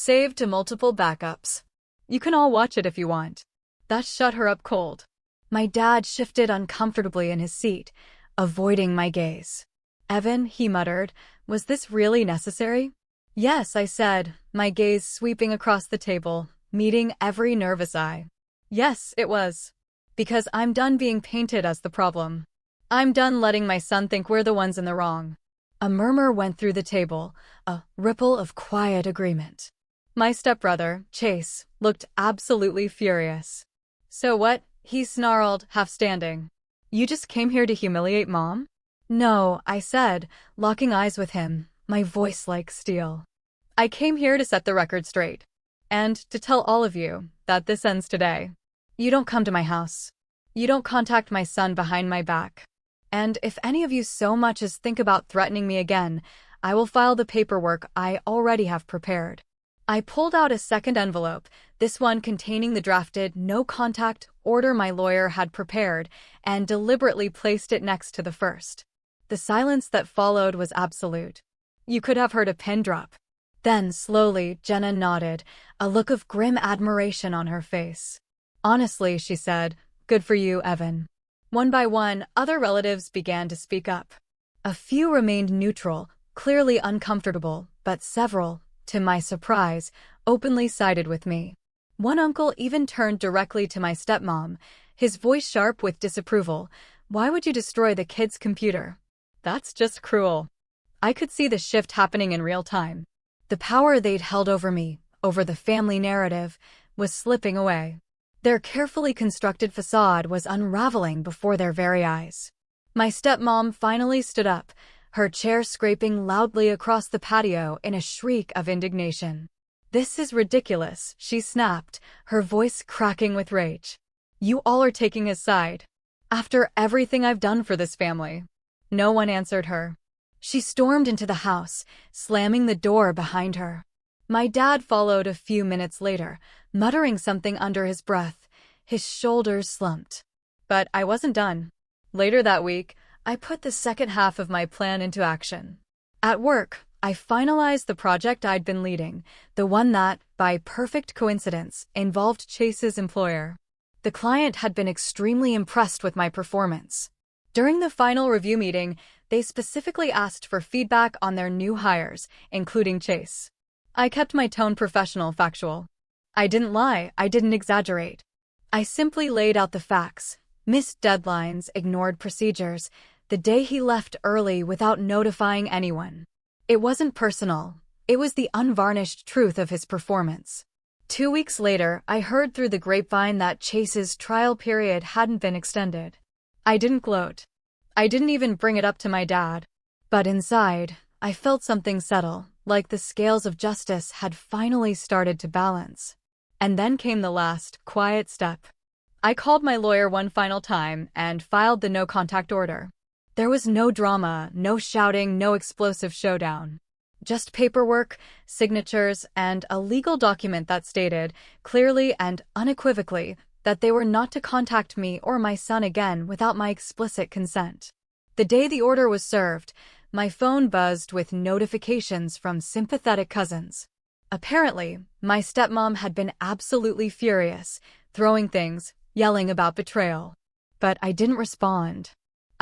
Saved to multiple backups. You can all watch it if you want. That shut her up cold. My dad shifted uncomfortably in his seat, avoiding my gaze. Evan, he muttered, was this really necessary? Yes, I said, my gaze sweeping across the table, meeting every nervous eye. Yes, it was. Because I'm done being painted as the problem. I'm done letting my son think we're the ones in the wrong. A murmur went through the table, a ripple of quiet agreement. My stepbrother, Chase, looked absolutely furious. So what? He snarled, half standing. You just came here to humiliate Mom? No, I said, locking eyes with him, my voice like steel. I came here to set the record straight. And to tell all of you that this ends today. You don't come to my house. You don't contact my son behind my back. And if any of you so much as think about threatening me again, I will file the paperwork I already have prepared. I pulled out a second envelope, this one containing the drafted no-contact order my lawyer had prepared, and deliberately placed it next to the first. The silence that followed was absolute. You could have heard a pin drop. Then, slowly, Jenna nodded, a look of grim admiration on her face. Honestly, she said, good for you, Evan. One by one, other relatives began to speak up. A few remained neutral, clearly uncomfortable, but several, to my surprise, openly sided with me. One uncle even turned directly to my stepmom, his voice sharp with disapproval. Why would you destroy the kid's computer? That's just cruel. I could see the shift happening in real time. The power they'd held over me, over the family narrative, was slipping away. Their carefully constructed facade was unraveling before their very eyes. My stepmom finally stood up, her chair scraping loudly across the patio in a shriek of indignation. This is ridiculous, she snapped, her voice cracking with rage. You all are taking his side. After everything I've done for this family. No one answered her. She stormed into the house, slamming the door behind her. My dad followed a few minutes later, muttering something under his breath. His shoulders slumped. But I wasn't done. Later that week, I put the second half of my plan into action. At work, I finalized the project I'd been leading, the one that, by perfect coincidence, involved Chase's employer. The client had been extremely impressed with my performance. During the final review meeting, they specifically asked for feedback on their new hires, including Chase. I kept my tone professional, factual. I didn't lie, I didn't exaggerate. I simply laid out the facts, missed deadlines, ignored procedures, the day he left early without notifying anyone. It wasn't personal, it was the unvarnished truth of his performance. 2 weeks later, I heard through the grapevine that Chase's trial period hadn't been extended. I didn't gloat. I didn't even bring it up to my dad. But inside, I felt something settle, like the scales of justice had finally started to balance. And then came the last, quiet step. I called my lawyer one final time and filed the no-contact order. There was no drama, no shouting, no explosive showdown. Just paperwork, signatures, and a legal document that stated, clearly and unequivocally, that they were not to contact me or my son again without my explicit consent. The day the order was served, my phone buzzed with notifications from sympathetic cousins. Apparently, my stepmom had been absolutely furious, throwing things, yelling about betrayal. But I didn't respond.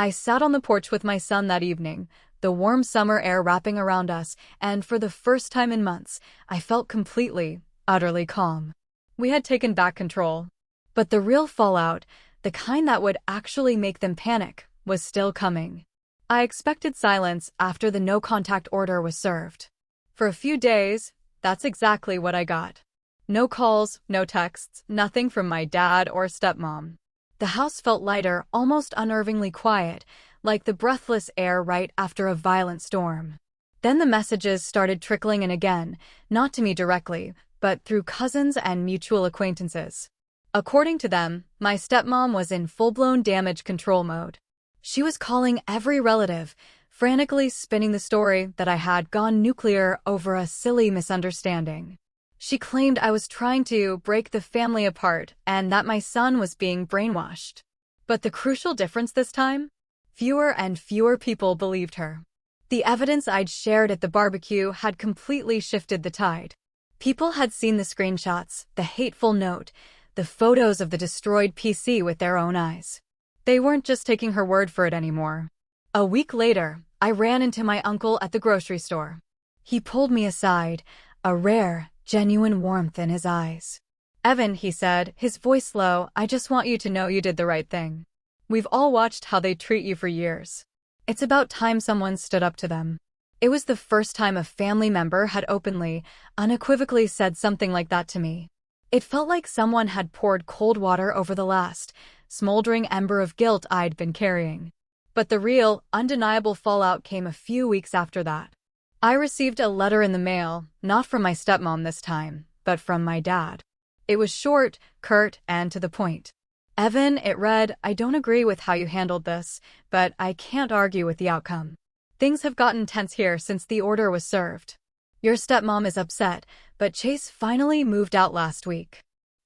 I sat on the porch with my son that evening, the warm summer air wrapping around us, and for the first time in months, I felt completely, utterly calm. We had taken back control. But the real fallout, the kind that would actually make them panic, was still coming. I expected silence after the no-contact order was served. For a few days, that's exactly what I got. No calls, no texts, nothing from my dad or stepmom. The house felt lighter, almost unnervingly quiet, like the breathless air right after a violent storm. Then the messages started trickling in again, not to me directly, but through cousins and mutual acquaintances. According to them, my stepmom was in full-blown damage control mode. She was calling every relative, frantically spinning the story that I had gone nuclear over a silly misunderstanding. She claimed I was trying to break the family apart and that my son was being brainwashed. But the crucial difference this time? Fewer and fewer people believed her. The evidence I'd shared at the barbecue had completely shifted the tide. People had seen the screenshots, the hateful note, the photos of the destroyed PC with their own eyes. They weren't just taking her word for it anymore. A week later, I ran into my uncle at the grocery store. He pulled me aside, a rare, genuine warmth in his eyes. "Evan," he said, his voice low, "I just want you to know you did the right thing. We've all watched how they treat you for years. It's about time someone stood up to them." It was the first time a family member had openly, unequivocally said something like that to me. It felt like someone had poured cold water over the last, smoldering ember of guilt I'd been carrying. But the real, undeniable fallout came a few weeks after that. I received a letter in the mail, not from my stepmom this time, but from my dad. It was short, curt, and to the point. "Evan," it read, "I don't agree with how you handled this, but I can't argue with the outcome. Things have gotten tense here since the order was served. Your stepmom is upset, but Chase finally moved out last week.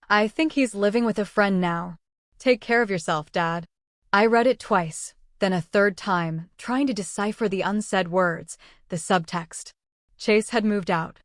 I think he's living with a friend now. Take care of yourself, Dad." I read it twice, then a third time, trying to decipher the unsaid words, the subtext. Chase had moved out.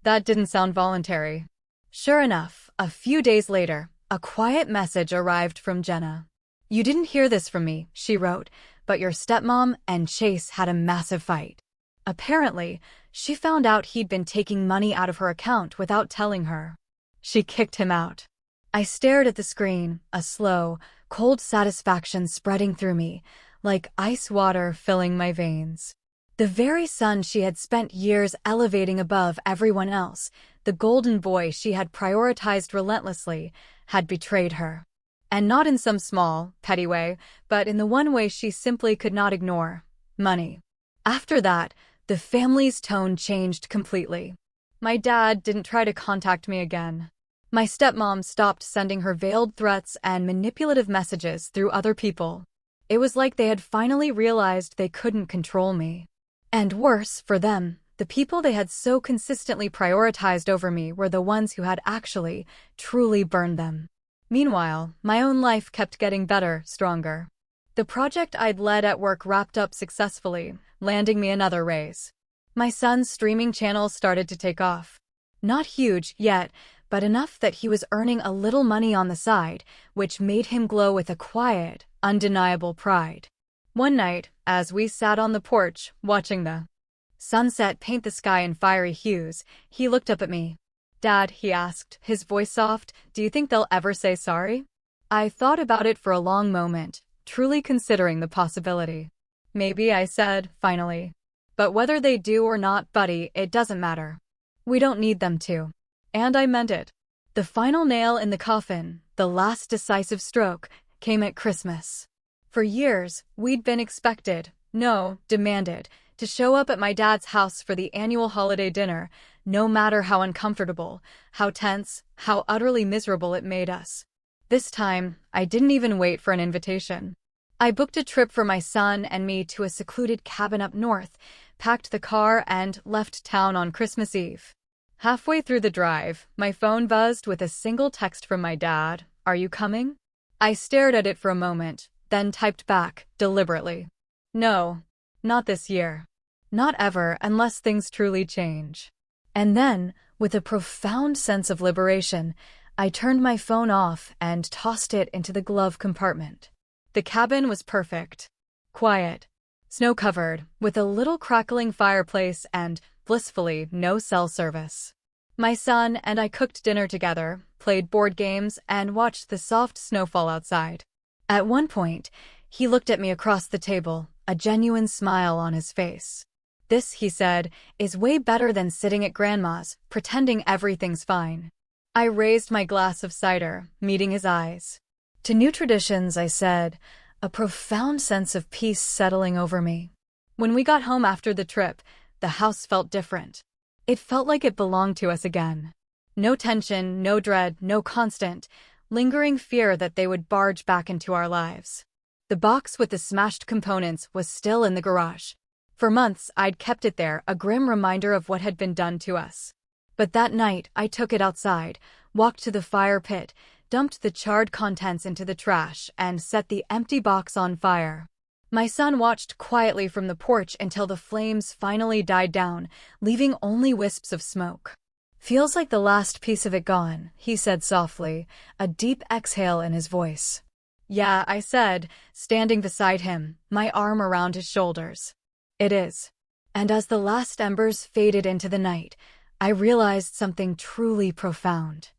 That didn't sound voluntary. Sure enough, a few days later, a quiet message arrived from Jenna. "You didn't hear this from me," she wrote, "but your stepmom and Chase had a massive fight. Apparently, she found out he'd been taking money out of her account without telling her. She kicked him out." I stared at the screen, a slow, cold satisfaction spreading through me, like ice water filling my veins. The very son she had spent years elevating above everyone else, the golden boy she had prioritized relentlessly, had betrayed her. And not in some small, petty way, but in the one way she simply could not ignore: money. After that, the family's tone changed completely. My dad didn't try to contact me again. My stepmom stopped sending her veiled threats and manipulative messages through other people. It was like they had finally realized they couldn't control me. And worse, for them, the people they had so consistently prioritized over me were the ones who had actually, truly burned them. Meanwhile, my own life kept getting better, stronger. The project I'd led at work wrapped up successfully, landing me another raise. My son's streaming channel started to take off. Not huge yet, but enough that he was earning a little money on the side, which made him glow with a quiet, undeniable pride. One night, as we sat on the porch, watching the sunset paint the sky in fiery hues, he looked up at me. "Dad," he asked, his voice soft, "do you think they'll ever say sorry?" I thought about it for a long moment, truly considering the possibility. "Maybe," I said, finally. "But whether they do or not, buddy, it doesn't matter. We don't need them to." And I meant it. The final nail in the coffin, the last decisive stroke, came at Christmas. For years, we'd been expected, no, demanded, to show up at my dad's house for the annual holiday dinner, no matter how uncomfortable, how tense, how utterly miserable it made us. This time, I didn't even wait for an invitation. I booked a trip for my son and me to a secluded cabin up north, packed the car, and left town on Christmas Eve. Halfway through the drive, my phone buzzed with a single text from my dad: "Are you coming?" I stared at it for a moment, then typed back, deliberately: "No, not this year. Not ever, unless things truly change." And then, with a profound sense of liberation, I turned my phone off and tossed it into the glove compartment. The cabin was perfect. Quiet. Snow-covered, with a little crackling fireplace and, blissfully, no cell service. My son and I cooked dinner together, played board games, and watched the soft snowfall outside. At one point, he looked at me across the table, a genuine smile on his face. "This," he said, "is way better than sitting at Grandma's, pretending everything's fine." I raised my glass of cider, meeting his eyes. "To new traditions," I said, a profound sense of peace settling over me. When we got home after the trip, the house felt different. It felt like it belonged to us again. No tension, no dread, no constant, lingering fear that they would barge back into our lives. The box with the smashed components was still in the garage. For months, I'd kept it there, a grim reminder of what had been done to us. But that night, I took it outside, walked to the fire pit, dumped the charred contents into the trash, and set the empty box on fire. My son watched quietly from the porch until the flames finally died down, leaving only wisps of smoke. Feels like the last piece of it gone, he said softly, a deep exhale in his voice. Yeah, I said, standing beside him, my arm around his shoulders. It is. And as the last embers faded into the night, I realized something truly profound.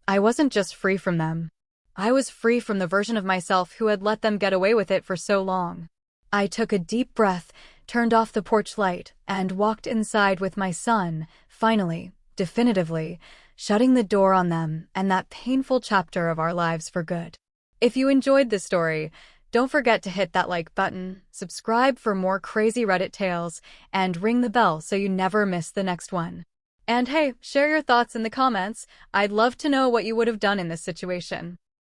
I wasn't just free from them. I was free from the version of myself who had let them get away with it for so long. I took a deep breath, turned off the porch light, and walked inside with my son, finally, definitively, shutting the door on them and that painful chapter of our lives for good. If you enjoyed this story, don't forget to hit that like button, subscribe for more crazy Reddit tales, and ring the bell so you never miss the next one. And hey, share your thoughts in the comments. I'd love to know what you would have done in this situation.